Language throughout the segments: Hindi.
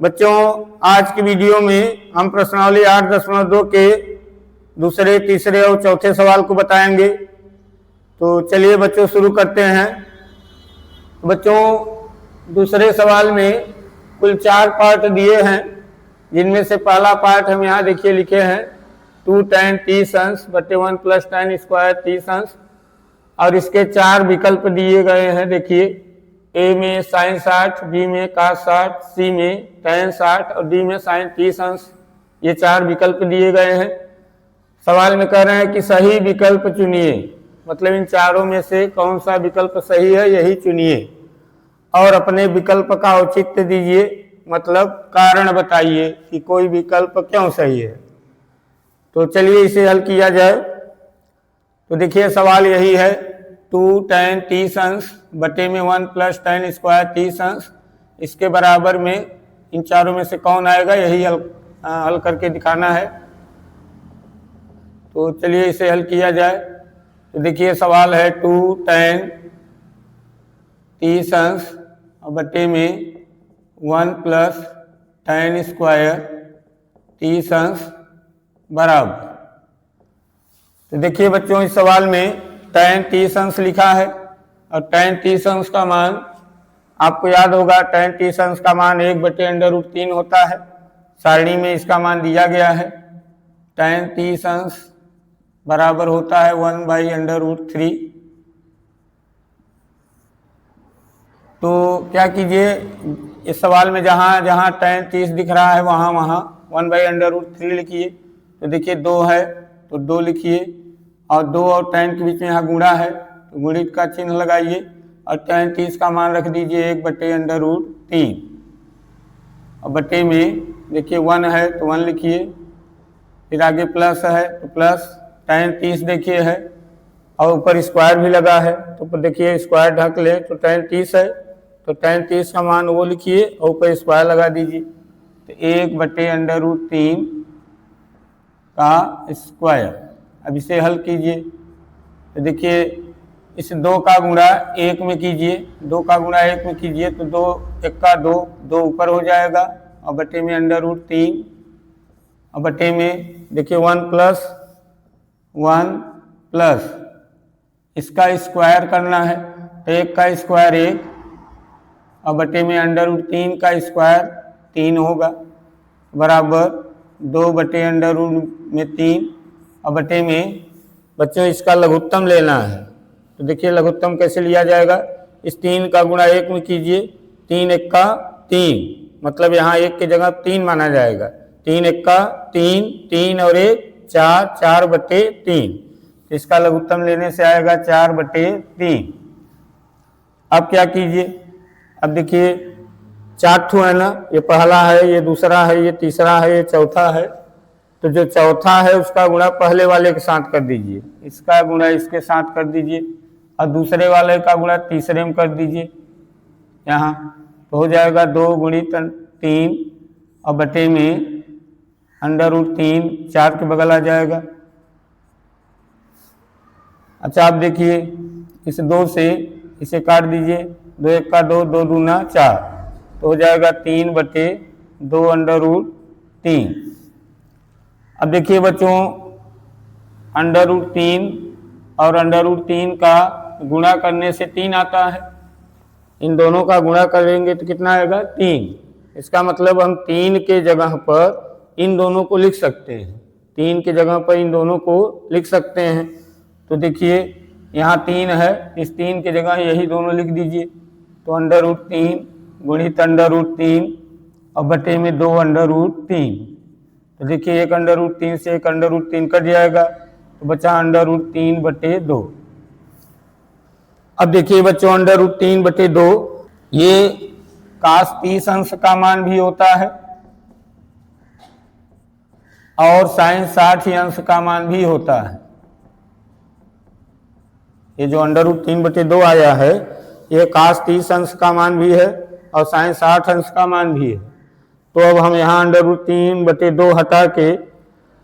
बच्चों, आज की वीडियो में हम प्रश्नावली 8.2 के दूसरे, तीसरे और चौथे सवाल को बताएंगे। तो चलिए बच्चों शुरू करते हैं। बच्चों, दूसरे सवाल में कुल 4 पार्ट दिए हैं, जिनमें से पहला पार्ट हम यहाँ देखिए लिखे हैं 2 tan 30 अंश बटे 1 + tan स्क्वायर 30 अंश, और इसके 4 विकल्प दिए गए हैं। देखिए, ए में sin 60, बी में cos 60, सी में tan 60 और डी में sin 30 अंश। ये 4 विकल्प दिए गए हैं। सवाल में कह रहे हैं कि सही विकल्प चुनिए, मतलब इन चारों में से कौन सा विकल्प सही है यही चुनिए, और अपने विकल्प का औचित्य दीजिए, मतलब कारण बताइए कि कोई विकल्प क्यों सही है। तो चलिए इसे हल किया जाए। तो देखिए सवाल यही है 2 tan 30 अंश बटे में 1 + tan स्क्वायर 30 अंश, इसके बराबर में इन चारों में से कौन आएगा यही हल करके दिखाना है। तो चलिए इसे हल किया जाए। तो देखिए सवाल है 2 tan 30 अंश बटे में 1 + tan स्क्वायर 30 अंश बराबर। तो देखिए बच्चों, इस सवाल में tan 30 अंश लिखा है, और tan 30 अंश का मान आपको याद होगा, tan 30 अंश का मान 1/√3 होता है। सारणी में इसका मान दिया गया है। tan 30 अंश बराबर होता है 1/√3। तो क्या कीजिए, इस सवाल में जहाँ जहाँ tan 30 दिख रहा है वहाँ वहाँ 1/√3 लिखिए। तो देखिए 2 है तो 2 लिखिए, और 2 और tan के बीच में यहाँ गुणा है तो गुणित का चिन्ह लगाइए, और tan 30 का मान रख दीजिए 1/√3। और बटे में देखिए 1 है तो 1 लिखिए, फिर आगे प्लस है तो प्लस, tan 30 देखिए है और ऊपर स्क्वायर भी लगा है, तो देखिए स्क्वायर ढक ले तो tan 30 है, तो tan 30 का मान वो लिखिए और ऊपर स्क्वायर लगा दीजिए। तो 1/√3 का स्क्वायर। अब इसे हल कीजिए। तो देखिए इस 2 का गुणा 1 में कीजिए, 2 का गुणा 1 में कीजिए तो 2 1 का 2, 2 ऊपर हो जाएगा, और बटे में √3, और बटे में देखिए 1 प्लस इसका स्क्वायर करना है, तो 1 का स्क्वायर 1, और बटे में √3 का स्क्वायर 3 होगा, बराबर 2/√3, और बटे में बच्चों इसका लघुत्तम लेना है। तो देखिए लघुत्तम कैसे लिया जाएगा, इस 3 का गुणा 1 में कीजिए, 3 1 का 3, मतलब यहाँ 1 की जगह 3 माना जाएगा। 3 1 का 3, 3 और 1 4, 4/3। इसका लघुत्तम लेने से आएगा 4/3। अब क्या कीजिए, अब देखिए 4 ठो है ना, ये पहला है, ये दूसरा है, ये तीसरा है, ये चौथा है। तो जो चौथा है उसका गुणा पहले वाले के साथ कर दीजिए, इसका गुणा इसके साथ कर दीजिए, और दूसरे वाले का गुणा तीसरे में कर दीजिए यहाँ। तो हो जाएगा 2 × 3, और बटे में √3, 4 के बगल आ जाएगा। अच्छा अब देखिए इस 2 से इसे काट दीजिए, 2 1 का 2, 2 दूना 4, तो हो जाएगा 3/2√3। अब देखिए बच्चों, √3 और √3 का गुणा करने से 3 आता है, इन दोनों का गुणा करेंगे तो कितना आएगा 3। इसका मतलब हम 3 के जगह पर इन दोनों को लिख सकते हैं, 3 के जगह पर इन दोनों को लिख सकते हैं। तो देखिए यहाँ 3 है, इस 3 की जगह यही दोनों लिख दीजिए। तो √3 गुणित √3 और बटे में 2/√3। तो देखिए 1/√3 से 1/√3 कट जाएगा, तो बचा √3/2। अब देखिए बच्चों √3/2 ये cos 30 अंश का मान भी होता है, और sin 60 अंश का मान भी होता है। ये जो √3/2 आया है ये cos 30 अंश का मान भी है और sin 60 अंश का मान भी है। तो अब हम यहाँ √3/2 हटा के,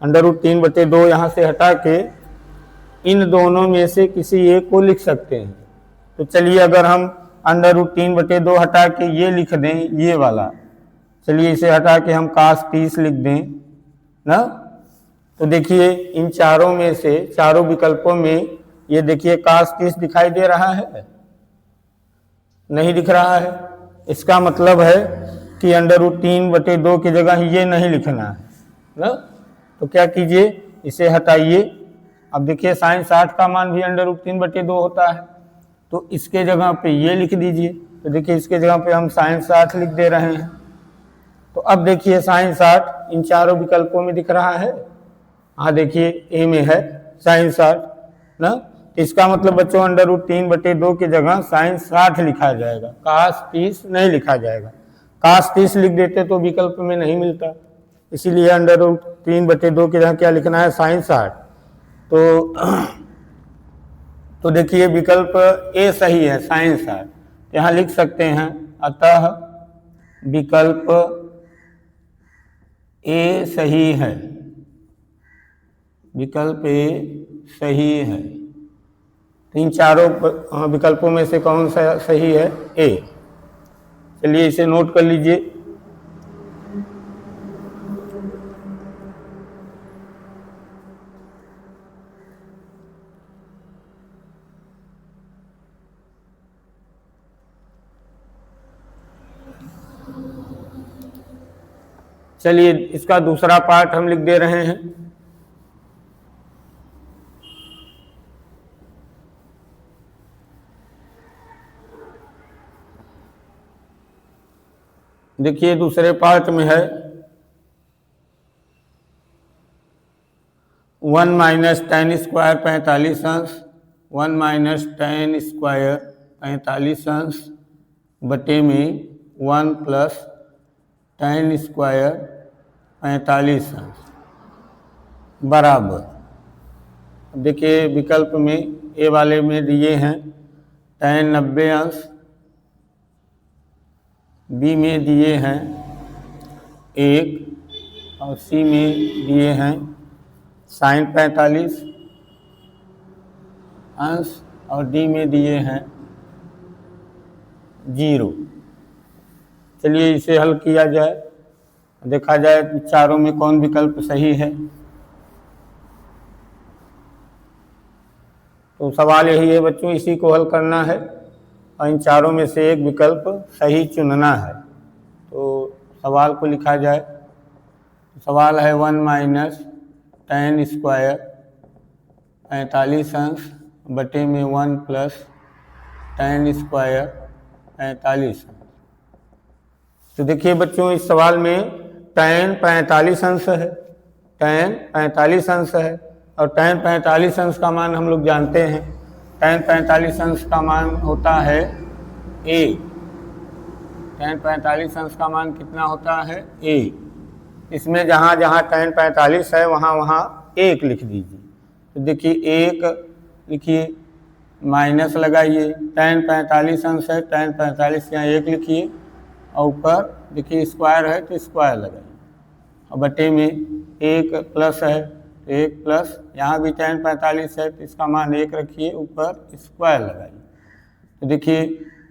√3/2 यहाँ से हटा के इन दोनों में से किसी एक को लिख सकते हैं। तो चलिए अगर हम √3/2 हटा के ये लिख दें, ये वाला चलिए इसे हटा के हम cos 30 लिख दें ना। तो देखिए इन चारों में से, चारों विकल्पों में ये देखिए cos 30 दिखाई दे रहा है, नहीं दिख रहा है। इसका मतलब है कि √3/2 की जगह ये नहीं लिखना है ना। तो क्या कीजिए, इसे हटाइए। अब देखिए sin 60 का मान भी √3/2 होता है, तो इसके जगह पे ये लिख दीजिए। तो देखिए इसके जगह पे हम sin 60 लिख दे रहे हैं। तो अब देखिए sin 60 इन चारों विकल्पों में दिख रहा है। हाँ देखिए ए में है sin 60 ना। इसका मतलब बच्चों √3/2 की जगह sin 60 लिखा जाएगा, cos 30 नहीं लिखा जाएगा। cos 30 लिख देते तो विकल्प में नहीं मिलता, इसीलिए √3/2 की जगह क्या लिखना है, sin 60। तो देखिए विकल्प ए सही है, sin 60 यहाँ लिख सकते हैं। अतः विकल्प ए सही है, विकल्प ए सही है। इन चारों विकल्पों में से कौन सा सही है, ए। चलिए इसे नोट कर लीजिए। चलिए इसका दूसरा पार्ट हम लिख दे रहे हैं। देखिए दूसरे पार्ट में है 1 - tan स्क्वायर 45 अंश, 1 - tan स्क्वायर 45 अंश बटे में 1 + tan स्क्वायर 45 अंश बराबर। देखिए विकल्प में ए वाले में दिए हैं tan 90 अंश, बी में दिए हैं 1 और सी में दिए हैं sin 45 अंश और डी में दिए हैं 0। चलिए इसे हल किया जाए, देखा जाए चारों में कौन विकल्प सही है। तो सवाल यही है बच्चों, इसी को हल करना है और इन चारों में से एक विकल्प सही चुनना है। तो सवाल को लिखा जाए। सवाल है 1 - tan स्क्वायर 45 अंश बटे में 1 + tan स्क्वायर 45 अंश। तो देखिए बच्चों इस सवाल में tan 45 अंश है, tan 45 अंश है और tan 45 अंश का मान हम लोग जानते हैं। tan 45 अंश का मान होता है 1। tan 45 अंश का मान कितना होता है, 1। इसमें जहाँ जहाँ tan 45 है वहाँ वहाँ 1 लिख दीजिए। तो देखिए 1 लिखिए, माइनस लगाइए, tan 45 अंश है, tan 45 यहाँ 1 लिखिए और ऊपर देखिए स्क्वायर है तो स्क्वायर लगाइए और बटे में 1 प्लस है तो 1 प्लस, यहाँ भी tan 45 है तो इसका मान 1 रखिए, ऊपर स्क्वायर लगाइए। तो देखिए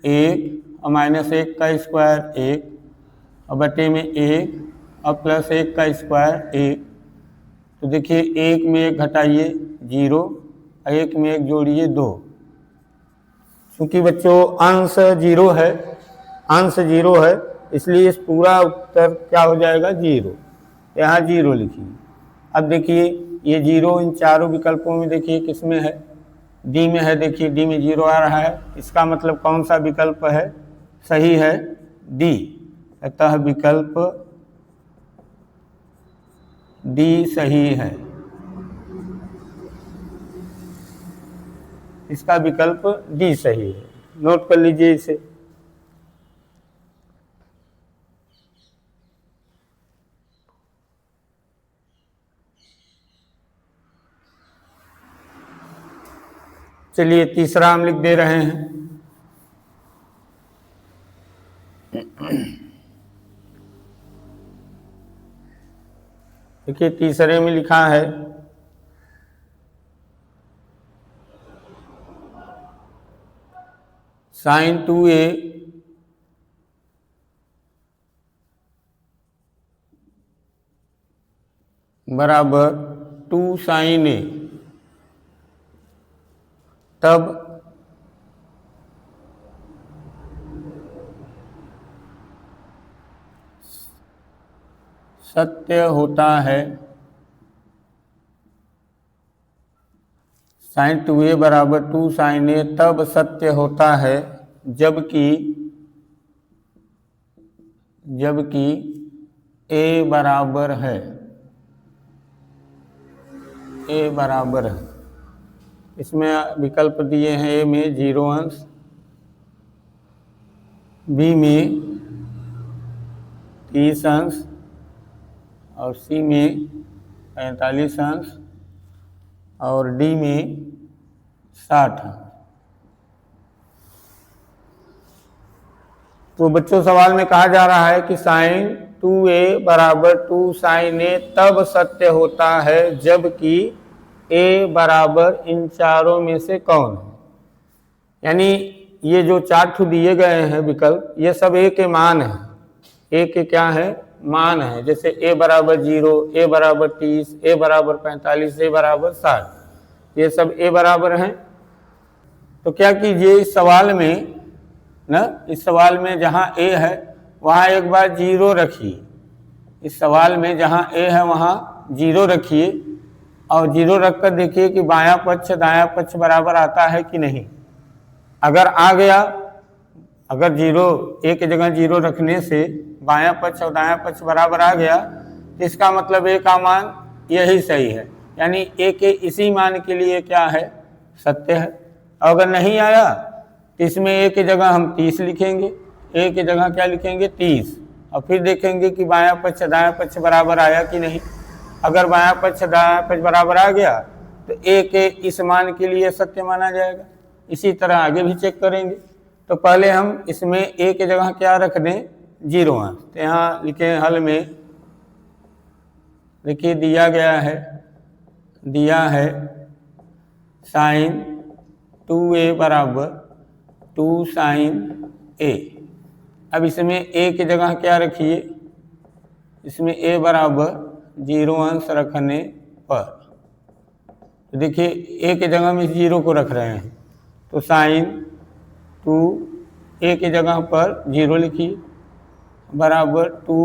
1 और -1 का स्क्वायर 1 और बटे में 1 और +1 का स्क्वायर 1। तो देखिए 1 में 1 घटाइए 0 और 1 में 1 जोड़िए 2। क्योंकि बच्चों अंश 0 है, अंश 0 है, इसलिए इस पूरा उत्तर क्या हो जाएगा, 0। यहाँ 0 लिखिए। अब देखिए ये 0 इन चारों विकल्पों में देखिए किस में है, डी में है। देखिए डी में 0 आ रहा है, इसका मतलब कौन सा विकल्प है, सही है, डी। अतः विकल्प डी सही है, इसका विकल्प डी सही है। नोट कर लीजिए इसे। चलिए तीसरा हम लिख दे रहे हैं। देखिए तीसरे में लिखा है sin 2a बराबर 2 sin a, तब सत्य होता है sin 2a बराबर 2 sin a तब सत्य होता है जबकि a बराबर है, a बराबर है। इसमें विकल्प दिए हैं, a में 0 अंश, b में 30 अंश और c में 45 अंश और d में 60 अंश। तो बच्चों सवाल में कहा जा रहा है कि sin 2a बराबर 2 sin a तब सत्य होता है जबकि a बराबर इन चारों में से कौन है। यानी ये जो 4 दिए गए हैं विकल्प, ये सब a के मान है, a के क्या है, मान है। जैसे a बराबर 0, a बराबर 30, a बराबर 45, a बराबर 60, ये सब a बराबर हैं। तो क्या कीजिए, इस सवाल में ना, इस सवाल में जहाँ a है वहाँ एक बार 0 रखिए। इस सवाल में जहाँ a है वहाँ 0 रखिए और 0 रखकर देखिए कि बायां पक्ष दायां पक्ष बराबर आता है कि नहीं। अगर आ गया, अगर 0 a की जगह 0 रखने से बायां पक्ष और दायां पक्ष बराबर आ गया तो इसका मतलब a का मान यही सही है, यानी a के इसी मान के लिए क्या है, सत्य है। अगर नहीं आया तो इसमें a की जगह हम 30 लिखेंगे, a की जगह क्या लिखेंगे, 30, और फिर देखेंगे कि बायां पक्ष दायां पक्ष बराबर आया कि नहीं। अगर बायां पक्ष दायां पक्ष बराबर आ गया तो a के इस मान के लिए सत्य माना जाएगा। इसी तरह आगे भी चेक करेंगे। तो पहले हम इसमें a की जगह क्या रख दें, 0 अंश। तो यहाँ लिखे हल में, देखिए दिया है sin 2a बराबर 2 sin a। अब इसमें a की जगह क्या रखिए, इसमें a बराबर 0 अंश रखने पर, तो देखिए a की जगह में 0 को रख रहे हैं, तो sin 2 a की जगह पर 0 लिखिए बराबर 2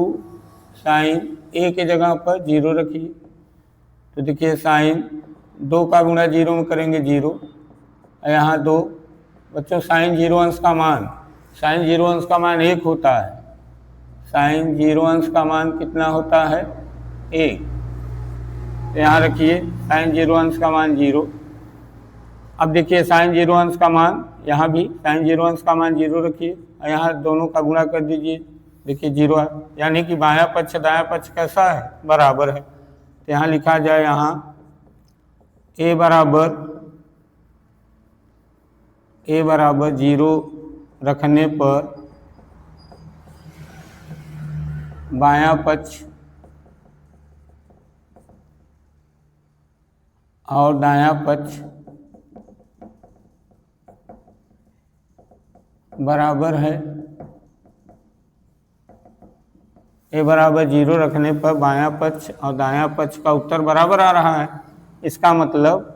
sin a की जगह पर 0 रखिए। तो देखिए sin 2 का गुणा 0 में करेंगे 0, यहाँ 2। बच्चों sin 0 अंश का मान, sin 0 अंश का मान 1 होता है। sin 0 अंश का मान कितना होता है, 1। तो यहाँ रखिए sin 0 अंश का मान 0। अब देखिए sin 0 अंश का मान, यहाँ भी sin 0 अंश का मान 0 रखिए और यहाँ दोनों का गुणा कर दीजिए, देखिए 0 है, यानी कि बायां पक्ष दायां पक्ष कैसा है, बराबर है। तो यहाँ लिखा जाए, यहाँ a बराबर 0 रखने पर बायां पक्ष और दायां पक्ष बराबर है। a बराबर 0 रखने पर बायां पक्ष और दायां पक्ष का उत्तर बराबर आ रहा है। इसका मतलब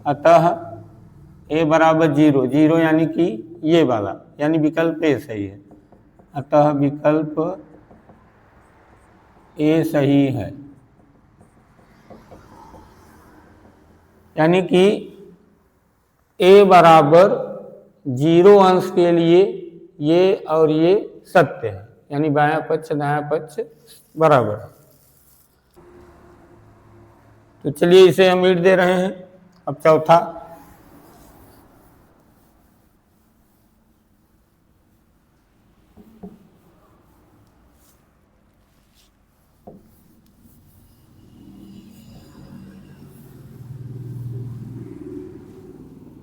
अतः a बराबर 0 यानी कि ये वाला, यानी विकल्प a सही है। अतः विकल्प a सही है, यानी कि a बराबर 0 अंश के लिए ये और ये सत्य है, यानी बायां पक्ष दायां पक्ष बराबर है। तो चलिए इसे हम ईंट दे रहे हैं। अब चौथा,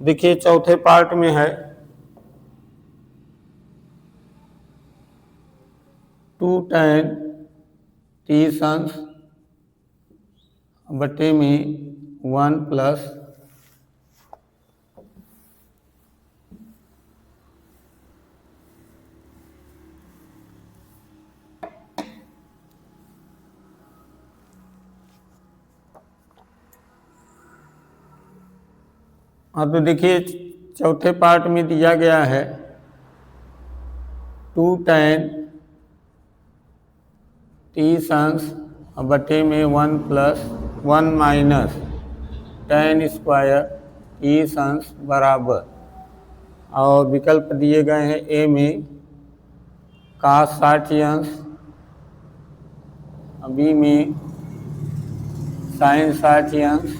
देखिए चौथे पार्ट में है 2 tan 30 अंश बटे में 1 प्लस हाँ तो देखिए चौथे पार्ट में दिया गया है 2 tan 30 अंश बटे में 1 प्लस 1 माइनस tan स्क्वायर 30 अंश बराबर, और विकल्प दिए गए हैं ए में cos 60 अंश, बी में sin 60 अंश,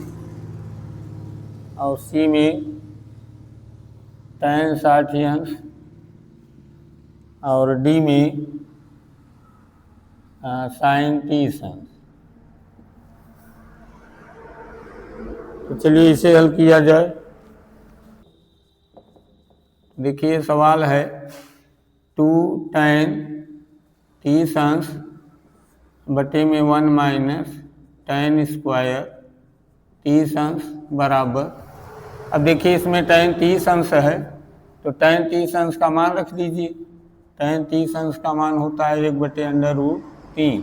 और सी में tan 60 अंश, और डी में sin 30 अंश। तो चलिए इसे हल किया जाए। देखिए सवाल है 2 tan 30 अंश बटे में 1 माइनस tan स्क्वायर 30 अंश बराबर। अब देखिए इसमें tan 30 अंश है तो tan 30 अंश का मान रख दीजिए। tan 30 अंश का मान होता है 1/√3।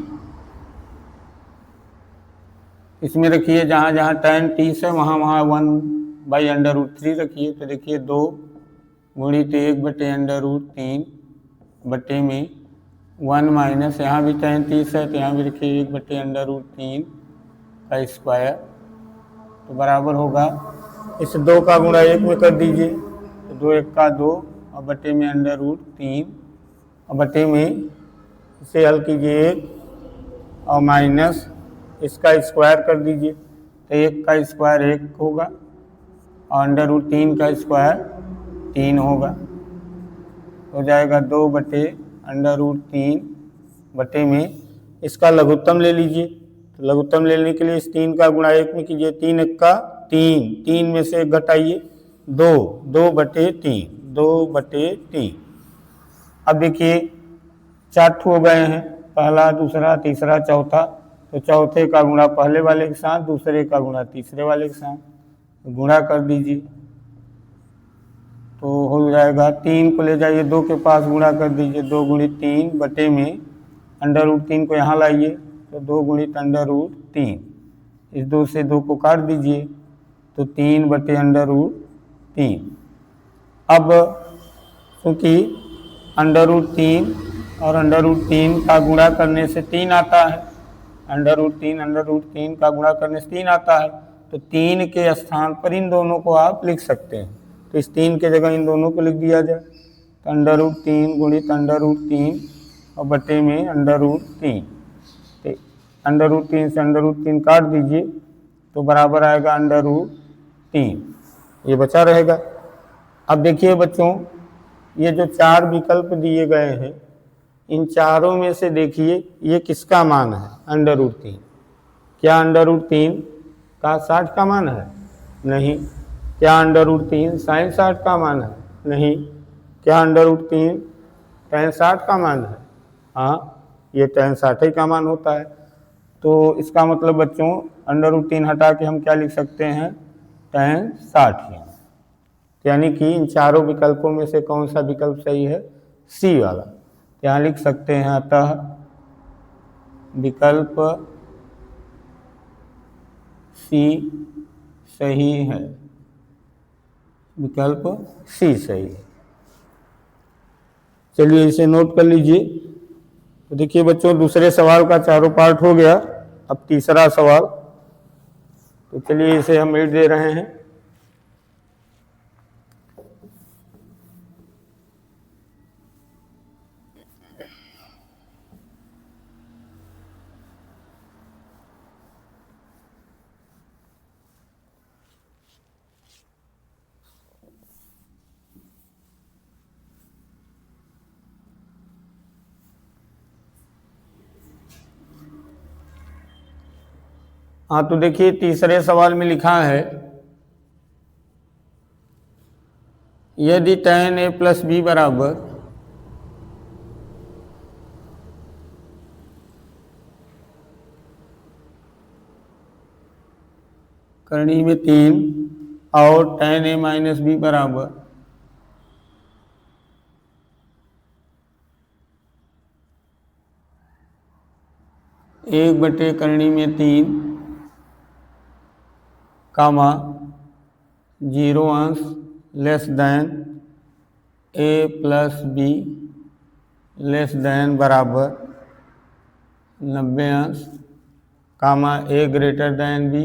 इसमें रखिए जहाँ जहाँ tan 30 है वहाँ वहाँ 1/√3 रखिए। तो देखिए 2 गुणित 1/√3 बटे में 1 माइनस, यहाँ भी tan 30 है तो यहाँ भी रखिए 1/√3 का स्क्वायर, तो बराबर होगा इस 2 का गुणा 1 में कर दीजिए। तो 2 1 का 2 और बटे में √3 और बटे में इसे हल कीजिए 1 और माइनस इसका स्क्वायर कर दीजिए। तो 1 का स्क्वायर 1 होगा और √3 का स्क्वायर 3 होगा। हो जाएगा 2/√3 बटे में इसका लघुत्तम ले लीजिए। तो लघुत्तम लेने के लिए इस 3 का गुणा 1 में कीजिए। 3 1 का 3, 3 में से 1 घटाइए 2, 2/3, 2/3। अब देखिए 4 हो गए हैं, पहला दूसरा तीसरा चौथा। तो चौथे का गुणा पहले वाले के साथ, दूसरे का गुणा तीसरे वाले के साथ, गुणा कर दीजिए। तो हो जाएगा 3 को ले जाइए 2 के पास, गुणा कर दीजिए। 2 गुणित 3 बटे में √3 को यहाँ लाइए तो 2 गुणित √3, इस 2 से 2 को काट दीजिए तो 3/√3। अब क्योंकि √3 और √3 का गुणा करने से 3 आता है, √3 का गुणा करने से 3 आता है, तो 3 के स्थान पर इन दोनों को आप लिख सकते हैं। तो इस 3 के जगह इन दोनों को लिख दिया जाए। तो √3 गुणित √3 और बटे में √3, तो √3 से √3 काट दीजिए तो बराबर आएगा √3, ये बचा रहेगा। अब देखिए बच्चों, ये जो 4 विकल्प दिए गए हैं इन चारों में से देखिए ये किसका मान है √3। क्या √3 का 60 का मान है? नहीं। क्या √3 sin 60 का मान है? नहीं। क्या √3 tan 60 का मान है? हाँ, ये tan 60 का मान होता है। तो इसका मतलब बच्चों √3 हटा के हम क्या लिख सकते हैं? tan 60। यानी कि इन चारों विकल्पों में से कौन सा विकल्प सही है? सी वाला। यहाँ लिख सकते हैं अतः विकल्प सी सही है। विकल्प सी सही है। चलिए इसे नोट कर लीजिए। तो देखिए बच्चों दूसरे सवाल का चारों पार्ट हो गया। अब तीसरा सवाल, तो चलिए इसे हम मिट दे रहे हैं। हाँ तो देखिए तीसरे सवाल में लिखा है यदि tan a + b बराबर करनी में 3 और tan a - b बराबर एक बटे करनी में 3 कामा 0 अंश less than a plus be less than बराबर 90 अंश कामा a ग्रेटर दैन b।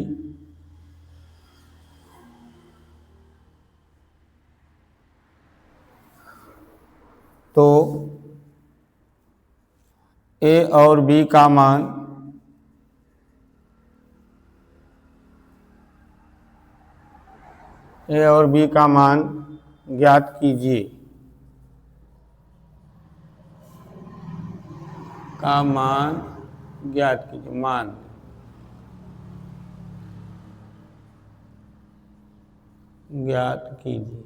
तो a और b का मान a और b का मान ज्ञात कीजिए। का मान ज्ञात कीजिए। मान ज्ञात कीजिए।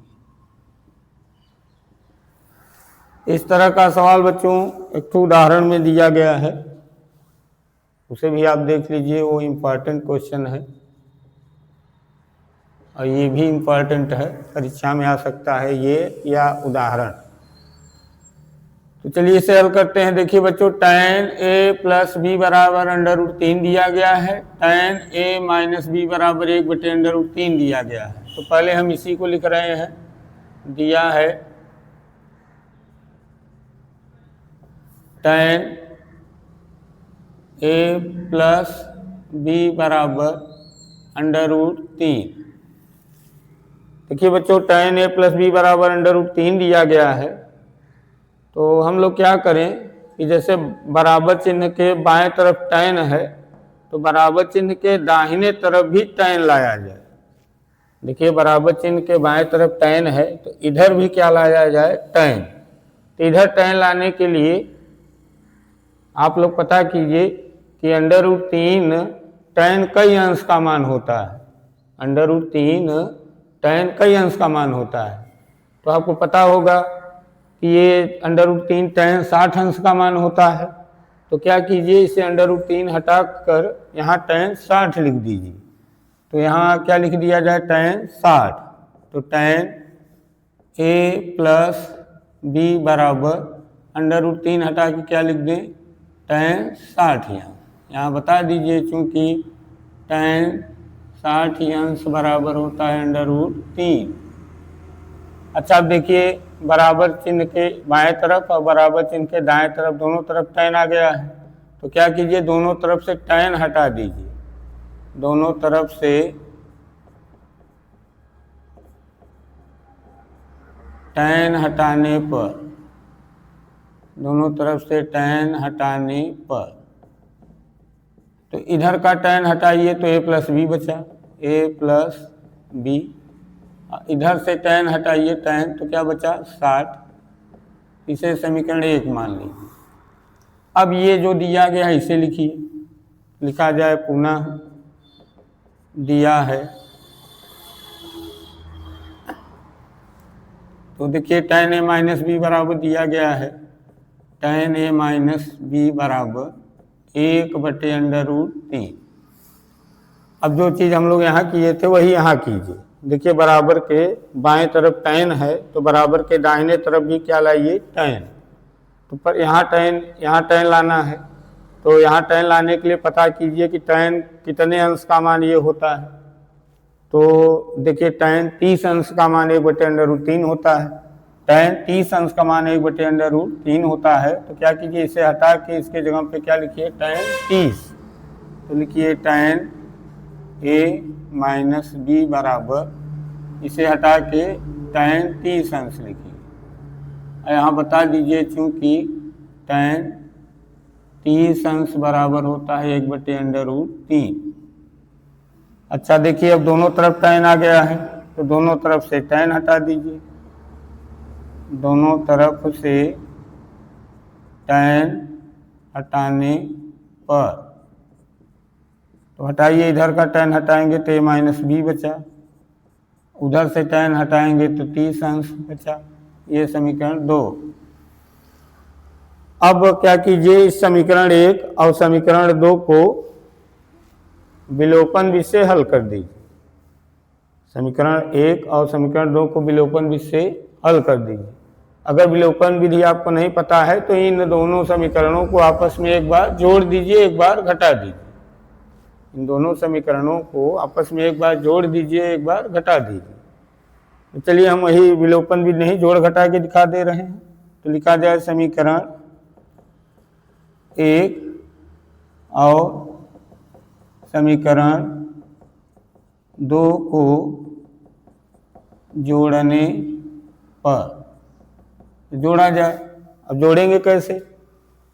इस तरह का सवाल बच्चों एक तो उदाहरण में दिया गया है, उसे भी आप देख लीजिए, वो इम्पॉर्टेंट क्वेश्चन है और ये भी इम्पॉर्टेंट है, परीक्षा में आ सकता है ये या उदाहरण। तो चलिए इसे हल करते हैं। देखिए बच्चों, tan a प्लस बी बराबर √3 दिया गया है, tan a माइनस बी बराबर 1/√3 दिया गया है। तो पहले हम इसी को लिख रहे हैं। दिया है tan a प्लस बी बराबर √3। देखिए बच्चों, tan a प्लस बी बराबर √3 दिया गया है। तो हम लोग क्या करें कि जैसे बराबर चिन्ह के बाएं तरफ tan है, तो बराबर चिन्ह के दाहिने तरफ भी tan लाया जाए। देखिए बराबर चिन्ह के बाएं तरफ tan है, तो इधर भी क्या लाया जाए? tan। तो इधर tan लाने के लिए आप लोग पता कीजिए कि √3 tan कई अंश का मान होता है। √3 tan कई अंश का मान होता है। तो आपको पता होगा कि ये √3 tan 60 अंश का मान होता है। तो क्या कीजिए, इसे √3 हटा कर यहाँ tan 60 लिख दीजिए। तो यहाँ क्या लिख दिया जाए? tan 60। तो tan a प्लस b बराबर √3 हटा के क्या लिख दें? tan 60। यहाँ बता दीजिए, चूंकि tan 60 अंश बराबर होता है √3। अच्छा, अब देखिए बराबर चिन्ह के बाएं तरफ और बराबर चिन्ह के दाएं तरफ दोनों तरफ tan आ गया है। तो क्या कीजिए, दोनों तरफ से tan हटा दीजिए। दोनों तरफ से tan हटाने पर, दोनों तरफ से tan हटाने पर, तो इधर का tan हटाइए तो a प्लस बी बचा, a प्लस बी। इधर से tan हटाइए tan, तो क्या बचा? 60। इसे समीकरण 1 मान लीजिए। अब ये जो दिया गया है इसे लिखिए। लिखा जाए पुनः। दिया है तो देखिए tan a माइनस बी बराबर दिया गया है, tan a माइनस बी बराबर 1/√3। अब जो चीज़ हम लोग यहाँ किए थे वही यहाँ कीजिए। देखिए बराबर के बाएं तरफ tan है, तो बराबर के दाहिने तरफ भी क्या लाइए? tan। तो पर यहाँ tan लाना है। तो यहाँ tan लाने के लिए पता कीजिए कि tan कितने अंश का मान ये होता है। तो देखिए tan 30 अंश का मान 1/√3 होता है। tan 30 अंश का मान 1/√3 होता है। तो क्या कीजिए, इसे हटा के इसके जगह पे क्या लिखिए? tan 30। तो लिखिए tan a माइनस बी बराबर, इसे हटा के tan 30 अंश लिखिए। यहाँ बता दीजिए, चूंकि tan 30 अंश बराबर होता है 1/√3। अच्छा देखिए, अब दोनों तरफ tan आ गया है, तो दोनों तरफ से tan हटा दीजिए। दोनों तरफ से tan हटाने पर, तो हटाइए, इधर का tan हटाएंगे तो a माइनस बी बचा, उधर से tan हटाएंगे तो 30 अंश बचा। ये समीकरण 2। अब क्या कीजिए, इस समीकरण 1 और समीकरण 2 को विलोपन विधि से हल कर दीजिए। समीकरण 1 और समीकरण 2 को विलोपन विधि से हल कर दीजिए। अगर विलोपन विधि आपको नहीं पता है तो इन दोनों समीकरणों को आपस में एक बार जोड़ दीजिए, एक बार घटा दीजिए। इन दोनों समीकरणों को आपस में एक बार जोड़ दीजिए, एक बार घटा दीजिए। तो चलिए हम वही विलोपन भी नहीं जोड़ घटा के दिखा दे रहे हैं। तो लिखा जाए समीकरण 1 और समीकरण 2 को जोड़ने पर जोड़ा जाए। अब जोड़ेंगे कैसे?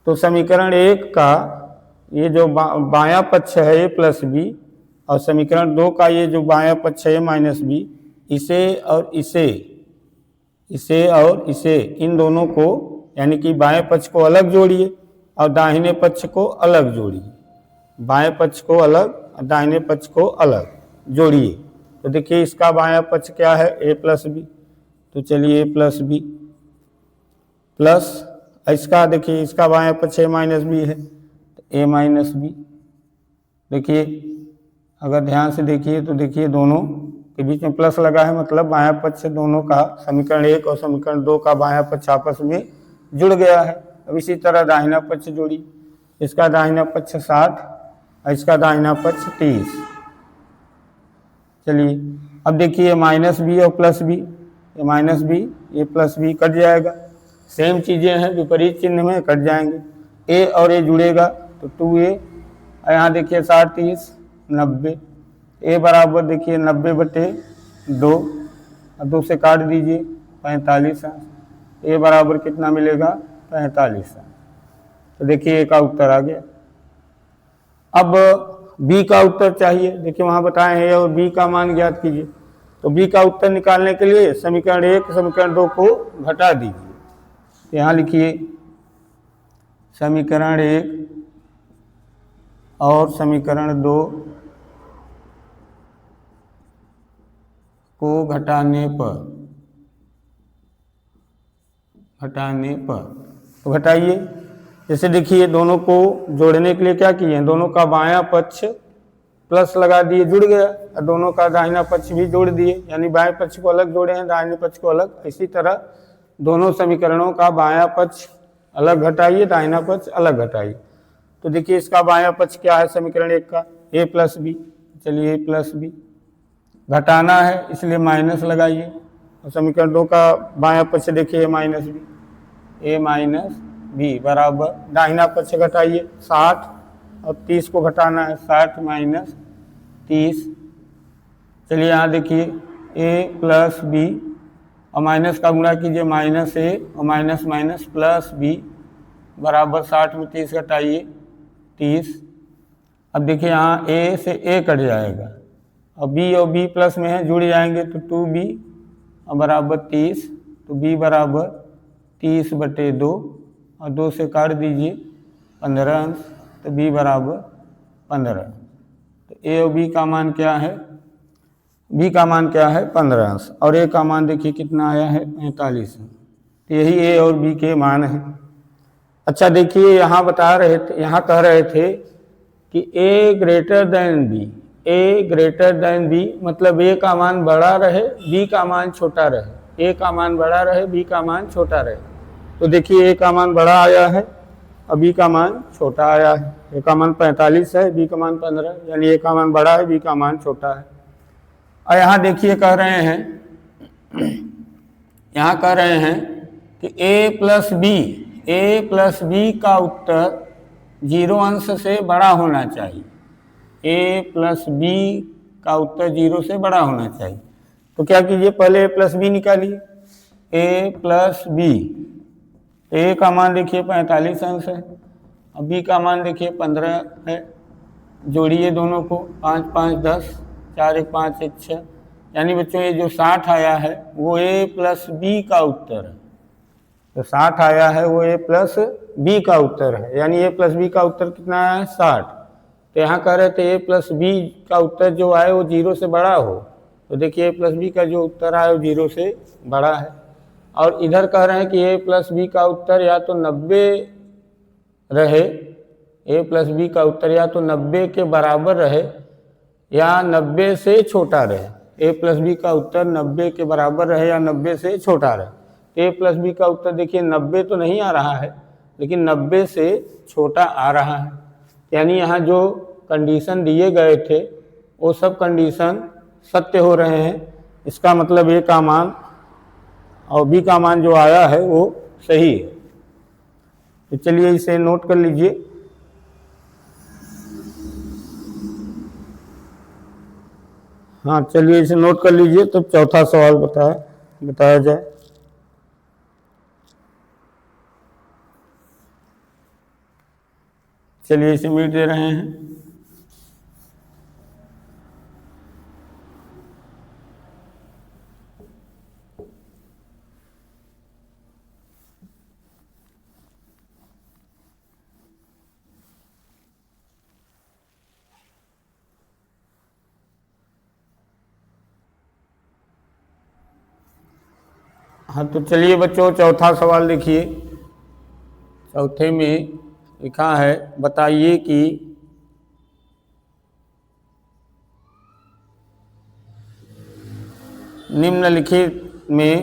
तो समीकरण 1 का ये जो बायां पक्ष है ए प्लस बी, और समीकरण 2 का ये जो बायां पक्ष है माइनस बी, इसे और इसे इन दोनों को यानी कि बाएं पक्ष को अलग जोड़िए और दाहिने पक्ष को अलग जोड़िए। बाएं पक्ष को अलग और दाहिने पक्ष को अलग जोड़िए। तो देखिए इसका बायां पक्ष क्या है? ए प्लस बी। तो चलिए ए प्लस बी प्लस इसका देखिए इसका बायां पक्ष ए माइनस बी है, तो ए माइनस बी। देखिए अगर ध्यान से देखिए तो देखिए दोनों के बीच में प्लस लगा है, मतलब बायां पक्ष दोनों का समीकरण 1 और समीकरण 2 का बायां पक्ष आपस में जुड़ गया है। अब इसी तरह दाहिना पक्ष जोड़ी, इसका दाहिना पक्ष 60 और इसका दाहिना पक्ष 30। चलिए अब देखिए माइनस बी और प्लस बी, ये माइनस बी ये प्लस बी कट जाएगा, सेम चीज़ें हैं, विपरीत चिन्ह में कट जाएंगे। ए और ए जुड़ेगा तो 2a, यहाँ देखिए 60 30 90, ए बराबर देखिए 90/2 और 2 से काट दीजिए 45। ए बराबर कितना मिलेगा? 45। तो देखिए ए का उत्तर आ गया। अब बी का उत्तर चाहिए। देखिए वहाँ बताए हैं और बी का मान ज्ञात कीजिए। तो बी का उत्तर निकालने के लिए समीकरण 1 समीकरण 2 को घटा दीजिए। यहाँ लिखिए समीकरण 1 और समीकरण 2 को घटाने पर तो घटाइए। जैसे देखिए दोनों को जोड़ने के लिए क्या किए, दोनों का बायां पक्ष प्लस लगा दिए, जुड़ गया, और दोनों का दाहिना पक्ष भी जोड़ दिए, यानी बाएं पक्ष को अलग जोड़े हैं, दाहिने पक्ष को अलग। इसी तरह दोनों समीकरणों का बायां पक्ष अलग घटाइए, दाहिना पक्ष अलग घटाइए। तो देखिए इसका बायां पक्ष क्या है समीकरण 1 का? ए प्लस बी। चलिए ए प्लस बी घटाना है इसलिए माइनस लगाइए, और समीकरण 2 का बायां पक्ष देखिए माइनस बी, ए माइनस बी बराबर दाहिना पक्ष घटाइए 60 और 30 को घटाना है, 60 माइनस 30। चलिए यहाँ देखिए ए प्लस बी और माइनस का गुणा कीजिए, माइनस ए और माइनस माइनस प्लस बी बराबर 60 में 30 घटाइए 30। अब देखिए यहाँ ए से ए कट जाएगा और बी प्लस में है, जुड़ जाएंगे तो 2b और बराबर 30। तो b बराबर 30/2 और 2 से काट दीजिए 15 अंश, तो b बराबर 15। तो a और b का मान क्या है? b का मान क्या है? 15 अंश, और a का मान देखिए कितना आया है? 45। तो यही a और b के मान है। अच्छा देखिए यहाँ बता रहे थे, यहाँ कह रहे थे कि a ग्रेटर देन b, मतलब a का मान बड़ा रहे b का मान छोटा रहे, a का मान बड़ा रहे b का मान छोटा रहे। तो देखिए a का मान बड़ा आया है और b का मान छोटा आया है। a का मान 45 है, b का मान 15, यानी a का मान बड़ा है b का मान छोटा है। और यहाँ देखिए कह रहे हैं कि a प्लस बी का उत्तर 0 अंश से बड़ा होना चाहिए। a प्लस बी का उत्तर 0 से बड़ा होना चाहिए। तो क्या कीजिए, पहले a प्लस बी निकालिए। a प्लस बी, a का मान देखिए 45 अंश है और b का मान देखिए 15 है। जोड़िए दोनों को, 5 5 10, 4 1 5 1 6, यानी बच्चों ये जो 60 आया है वो a प्लस बी का उत्तर है। तो 60 आया है वो a प्लस बी का उत्तर है, यानी a प्लस बी का उत्तर कितना आया है? 60। तो यहाँ कह रहे थे a प्लस बी का उत्तर जो आए वो 0 से बड़ा हो। तो देखिए a प्लस बी का जो उत्तर आया वो 0 से बड़ा है। और इधर कह रहे हैं कि a प्लस बी का उत्तर या तो 90 रहे, a प्लस बी का उत्तर या तो 90 के बराबर रहे या 90 से छोटा रहे। a प्लस बी का उत्तर 90 के बराबर रहे या 90 से छोटा रहे। a प्लस बी का उत्तर देखिए 90 तो नहीं आ रहा है, लेकिन 90 से छोटा आ रहा है। यानी यहाँ जो कंडीशन दिए गए थे वो सब कंडीशन सत्य हो रहे हैं। इसका मतलब ए का मान और बी का मान जो आया है वो सही है। तो चलिए इसे नोट कर लीजिए। हाँ चलिए इसे नोट कर लीजिए। तो चौथा सवाल बताया जाए। चलिए इसे मिट दे रहे हैं। हाँ तो चलिए बच्चों चौथा सवाल देखिए। चौथे में लिखा है बताइए कि निम्नलिखित में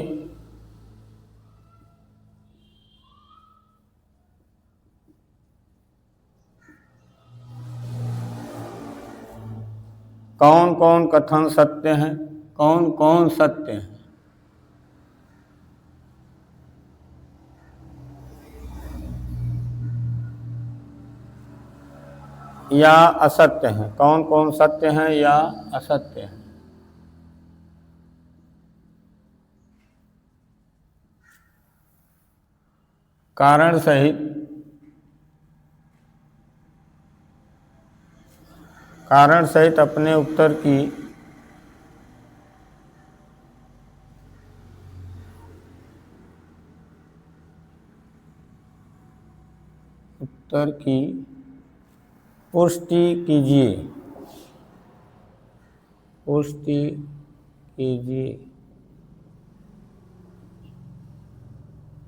कौन कौन कथन सत्य हैं, कौन कौन सत्य हैं। या असत्य हैं, कौन कौन सत्य हैं या असत्य हैं। कारण सहित अपने उत्तर की पुष्टि कीजिए।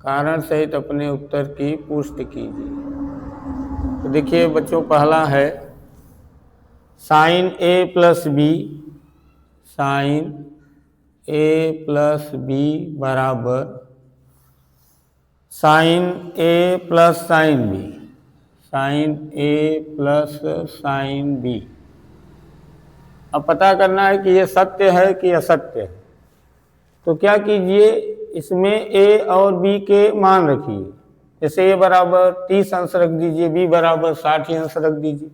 कारण सहित अपने उत्तर की पुष्टि कीजिए। तो देखिए बच्चों पहला है साइन ए प्लस बी बराबर साइन ए प्लस साइन बी। अब पता करना है कि ये सत्य है कि असत्य है। तो क्या कीजिए, इसमें ए और बी के मान रखिए। जैसे ए बराबर 30 अंश रख दीजिए, बी बराबर 60 अंश रख दीजिए।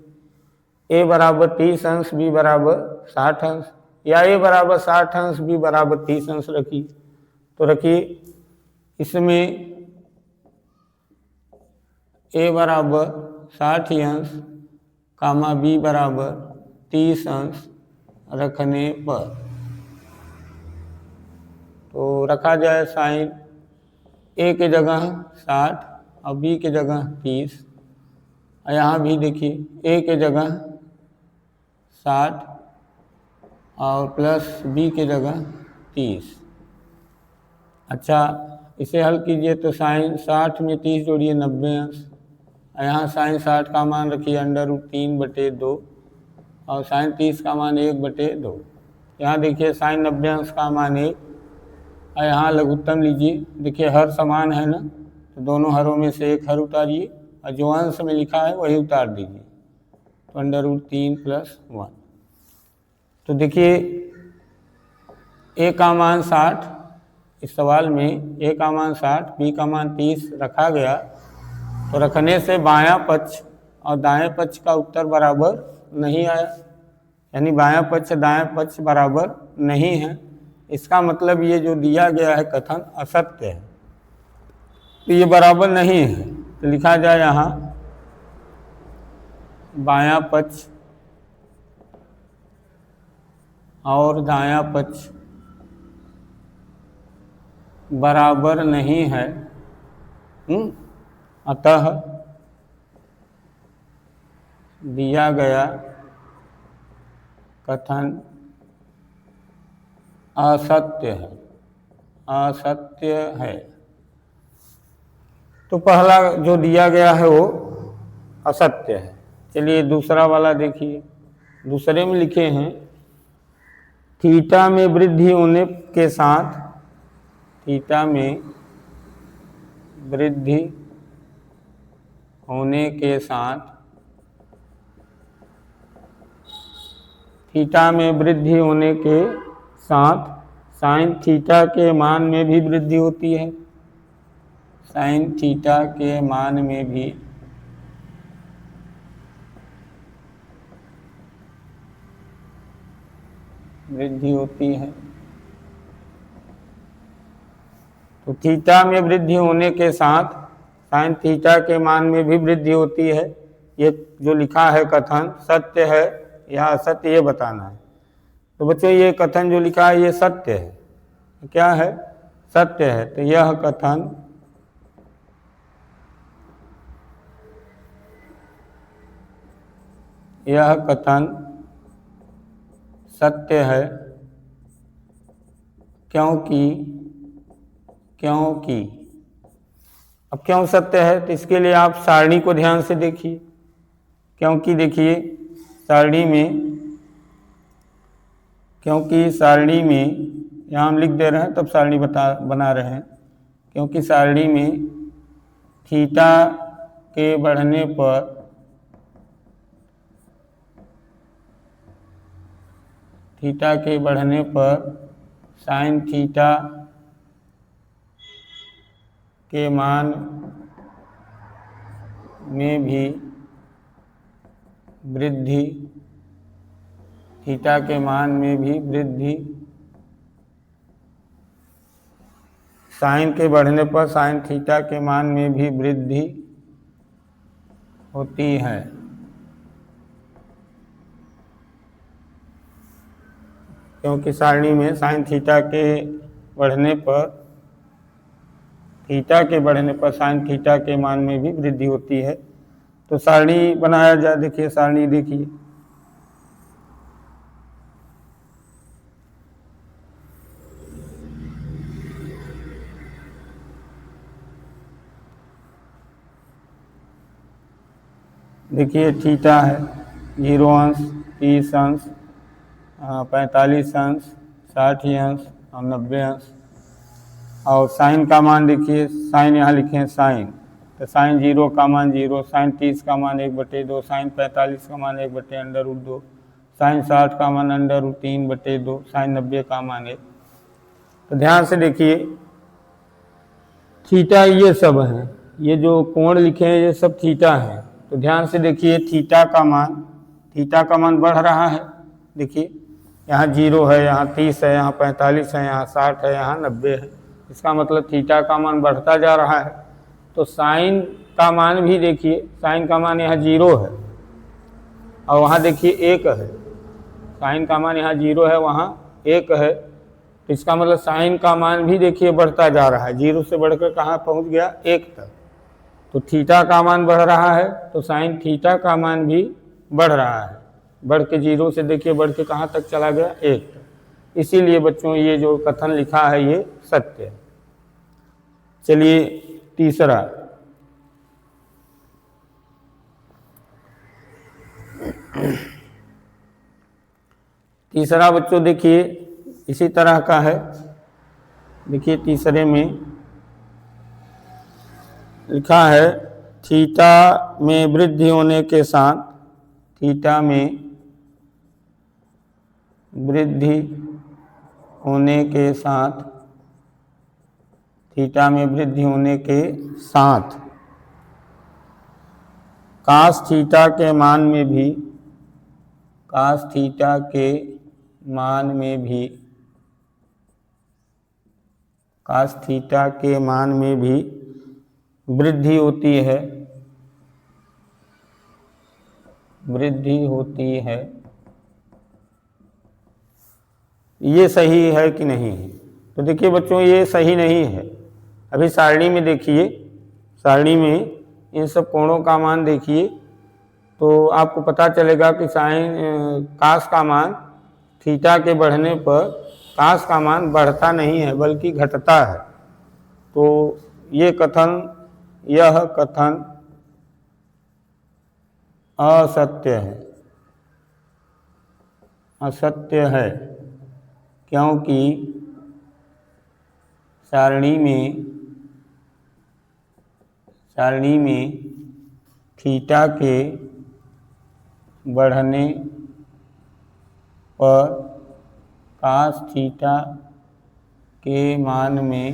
ए बराबर 30 अंश, बी बराबर 60 अंश, या ए बराबर 60 अंश, बी बराबर 30 अंश रखिए। तो रखिए इसमें ए बराबर 60 अंश कामा बी बराबर 30 अंश रखने पर तो रखा जाए साइन ए के जगह 60 और बी के जगह 30। और यहाँ भी देखिए ए के जगह 60 और प्लस बी के जगह 30। अच्छा इसे हल कीजिए तो साइन 60 में 30 जोड़िए 90 अंश। यहाँ साइन 60 का मान रखिए √3/2 और साइन 30 का मान 1/2। यहाँ देखिए साइन 90 अंश का मान 1 और यहाँ लघुत्तम लीजिए। देखिए हर समान है ना, तो दोनों हरों में से एक हर उतारिए और जो अंश में लिखा है वही उतार दीजिए। तो √3 + 1। तो देखिए ए का मान 60, इस सवाल में ए का मान 60, बी का मान 30 रखा गया। तो रखने से बायां पक्ष और दाएं पक्ष का उत्तर बराबर नहीं आया, यानी बायां पक्ष दाएं पक्ष बराबर नहीं है। इसका मतलब ये जो दिया गया है कथन असत्य है, तो ये बराबर नहीं है। तो लिखा जाए यहाँ बायां पक्ष और दायां पक्ष बराबर नहीं है, अतः दिया गया कथन असत्य है। तो पहला जो दिया गया है वो असत्य है। चलिए दूसरा वाला देखिए। दूसरे में लिखे हैं थीटा में वृद्धि होने के साथ थीटा में वृद्धि होने के साथ थीटा में वृद्धि होने के साथ साइन थीटा के मान में भी वृद्धि होती है, साइन थीटा के मान में भी वृद्धि होती है। तो थीटा में वृद्धि होने के साथ साइन थीटा के मान में भी वृद्धि होती है। ये जो लिखा है कथन सत्य है या असत्य, ये बताना है। तो बच्चों ये कथन जो लिखा है ये सत्य है। क्या है? सत्य है। तो यह कथन सत्य है क्योंकि अब क्यों सत्य है? तो इसके लिए आप सारणी को ध्यान से देखिए। क्योंकि देखिए सारणी में यहाँ हम लिख दे रहे हैं, तब सारणी बना रहे हैं। क्योंकि सारणी में थीटा के बढ़ने पर साइन थीटा के मान में भी वृद्धि, थीटा के मान में भी वृद्धि, साइन के बढ़ने पर साइन थीटा के मान में भी वृद्धि होती है। क्योंकि सारणी में साइन थीटा के बढ़ने पर साइन थीटा के मान में भी वृद्धि होती है। तो सारणी बनाया जाए। देखिए सारणी देखिए, देखिए थीटा है 0 अंश, 30 अंश, 45 अंश, 60 अंश और 90 अंश। और साइन का मान देखिए, साइन यहाँ लिखे हैं साइन, तो साइन 0 का मान 0, साइन 30 का मान 1/2, साइन 45 का मान 1/√2, साइन 60 का मान √3/2, साइन 90 का मान 1। तो ध्यान से देखिए थीटा ये सब हैं, ये जो कोण लिखे हैं ये सब थीटा है। तो ध्यान से देखिए थीटा का मान बढ़ रहा है। देखिए यहाँ 0 है, यहाँ 30 है, यहाँ 45 है, यहाँ 60 है, यहाँ 90 है। इसका मतलब थीटा का मान बढ़ता जा रहा है। तो साइन का मान भी देखिए, साइन का मान यहाँ 0 है और वहाँ देखिए 1 है। साइन का मान यहाँ 0 है, वहाँ 1 है। तो इसका मतलब साइन का मान भी देखिए बढ़ता जा रहा है, 0 से बढ़कर कहाँ पहुँच गया? 1 तक। तो थीटा का मान बढ़ रहा है तो साइन थीटा का मान भी बढ़ रहा है, बढ़ के 0 से देखिए बढ़ के कहाँ तक चला गया? 1 तक। इसीलिए बच्चों ये जो कथन लिखा है ये सत्य है। चलिए तीसरा, बच्चों देखिए इसी तरह का है। देखिए तीसरे में लिखा है थीटा में वृद्धि होने के साथ, थीटा में वृद्धि होने के साथ, थीटा में वृद्धि होने के साथ कास थीटा के मान में भी, कास थीटा के मान में भी, कास थीटा के मान में भी वृद्धि होती है, वृद्धि होती है। ये सही है कि नहीं है? तो देखिए बच्चों ये सही नहीं है। अभी सारणी में देखिए, सारणी में इन सब कोणों का मान देखिए तो आपको पता चलेगा कि साइन कास का मान थीटा के बढ़ने पर कास का मान बढ़ता नहीं है बल्कि घटता है। तो यह कथन असत्य है, असत्य है क्योंकि सारणी में थीटा के बढ़ने पर कास थीटा के मान में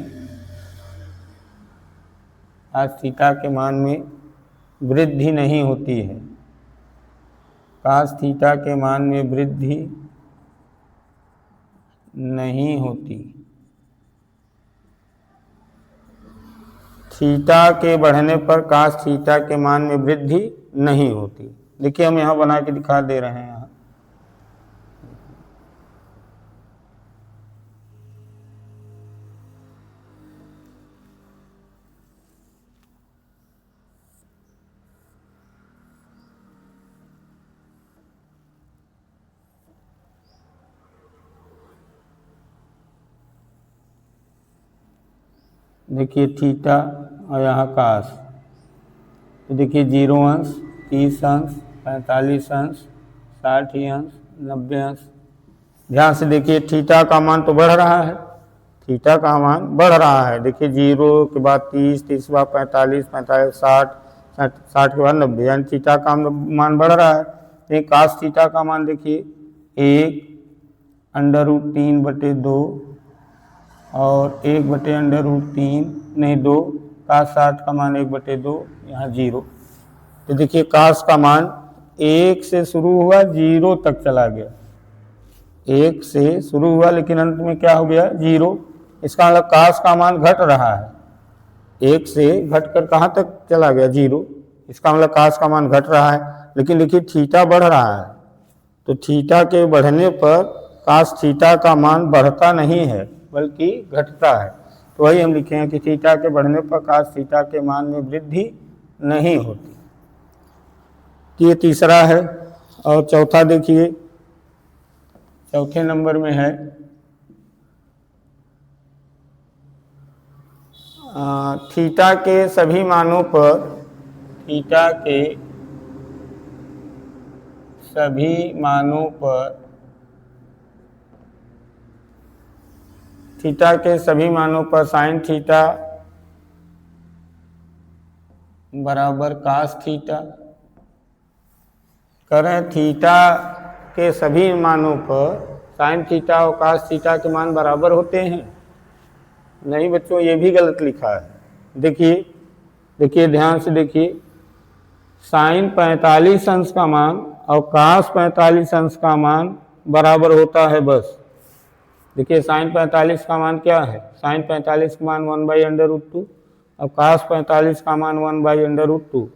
cos थीटा के मान में वृद्धि नहीं होती है, cos थीटा के मान में वृद्धि नहीं होती। थीटा के बढ़ने पर cos थीटा के मान में वृद्धि नहीं होती। देखिए हम यहाँ बना के दिखा दे रहे हैं। यहाँ देखिए थीटा और यहाँ cos, तो देखिए 0 अंश, 30 अंश, 45 अंश, 60 अंश, 90 अंश। ध्यान से देखिए थीटा का मान तो बढ़ रहा है, थीटा का मान बढ़ रहा है। देखिए 0 के बाद 30, 30 के बाद 45, 45 60, 60 के बाद 90, यानी थीटा का मान बढ़ रहा है। तो cos थीटा का मान देखिए 1/√3/2 और 1/√3 नहीं 2, cos 60 का मान 1/2, यहाँ 0। तो देखिए cos का मान 1 से शुरू हुआ 0 तक चला गया, 1 से शुरू हुआ लेकिन अंत में क्या हो गया 0। इसका मतलब cos का मान घट रहा है, 1 से घटकर कहाँ तक चला गया 0। इसका मतलब cos का मान घट रहा है, लेकिन देखिए थीटा बढ़ रहा है। तो थीटा के बढ़ने पर cos थीटा का मान बढ़ता नहीं है बल्कि घटता है। तो वही हम लिखे हैं कि थीटा के बढ़ने पर cos थीटा के मान में वृद्धि नहीं होती। ये तीसरा है। और चौथा देखिए, चौथे नंबर में है थीटा के सभी मानों पर, थीटा के सभी मानों पर, थीटा के सभी मानों पर साइन थीटा बराबर cos थीटा। करें थीटा के सभी मानों पर साइन थीटा और cos थीटा के मान बराबर होते हैं। नहीं बच्चों, ये भी गलत लिखा है। देखिए ध्यान से देखिए, साइन 45 अंश का मान और cos 45 अंश का मान बराबर होता है बस। देखिए साइन 45 का मान क्या है, साइन 45 का मान 1/√2 और cos 45 का मान 1/√2।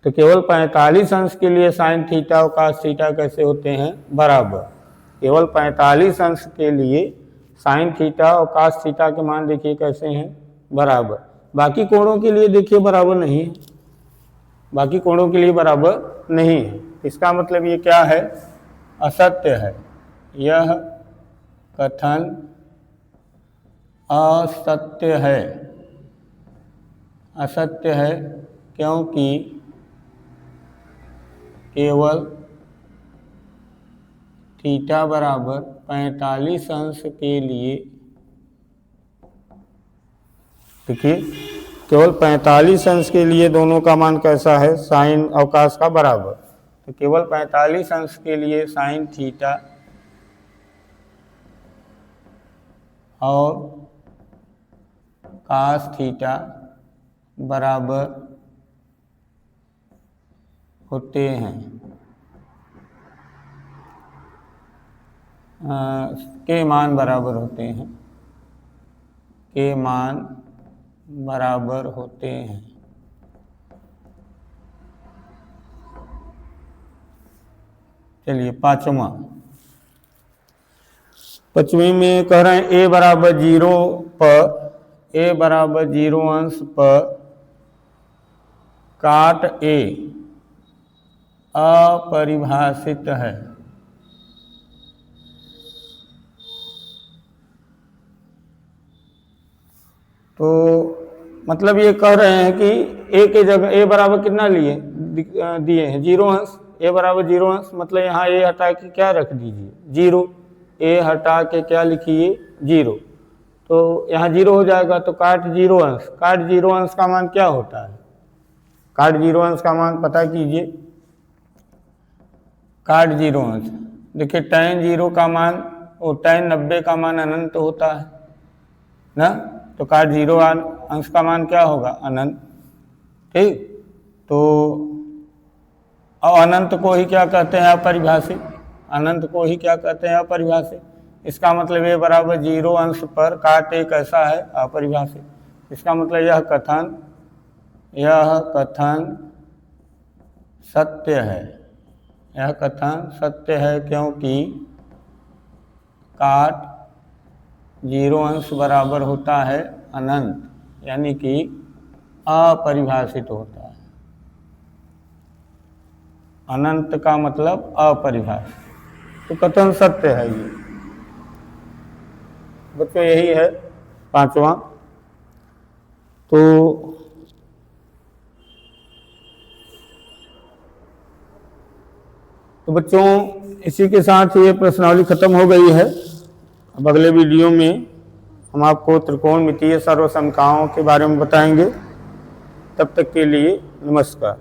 तो केवल 45 अंश के लिए साइन थीटा और cos थीटा कैसे होते हैं बराबर। केवल 45 अंश के लिए साइन थीटा और cos थीटा के मान देखिए कैसे हैं बराबर। बाकी कोणों के लिए देखिए बराबर नहीं है, बाकी कोणों के लिए बराबर नहीं है। इसका मतलब ये क्या है, असत्य है। यह कथन असत्य है, असत्य है क्योंकि केवल थीटा बराबर 45 अंश के लिए, देखिए केवल 45 अंश के लिए दोनों का मान कैसा है, साइन और cos का बराबर। तो केवल 45 अंश के लिए साइन थीटा और cos थीटा बराबर होते हैं, के मान बराबर होते हैं, के मान बराबर होते हैं। चलिए पांचवें में कह रहे हैं a बराबर 0 पर, a बराबर 0 अंश पर काट a अपरिभाषित है। तो मतलब ये कह रहे हैं कि a के जगह a बराबर कितना लिए दिए हैं 0 अंश, a बराबर 0 अंश, मतलब यहाँ a हटा के क्या रख दीजिए 0, a हटा के क्या लिखिए 0। तो यहाँ 0 हो जाएगा, तो काट 0 अंश, काट 0 अंश का मान क्या होता है, काट 0 अंश का मान पता कीजिए। काट 0 अंश, देखिए tan 0 का मान और tan 90 का मान अनंत होता है, ना, तो काट 0 अंश का मान क्या होगा? अनंत। ठीक, तो अनंत को ही क्या कहते हैं? अपरिभाषित। अनंत को ही क्या कहते हैं? अपरिभाषित। इसका मतलब ये बराबर 0 अंश पर काट एक ऐसा है अपरिभाषित। इसका मतलब यह कथन सत्य है। यह कथन सत्य है क्योंकि काट 0 अंश बराबर होता है अनंत, यानी कि अपरिभाषित होता है। अनंत का मतलब अपरिभाषित, तो कथन सत्य है ये बच्चों, यही है 5वां। तो बच्चों इसी के साथ ये प्रश्नावली खत्म हो गई है। अब अगले वीडियो में हम आपको त्रिकोणमितीय सर्वसंख्याओं के बारे में बताएंगे। तब तक के लिए नमस्कार।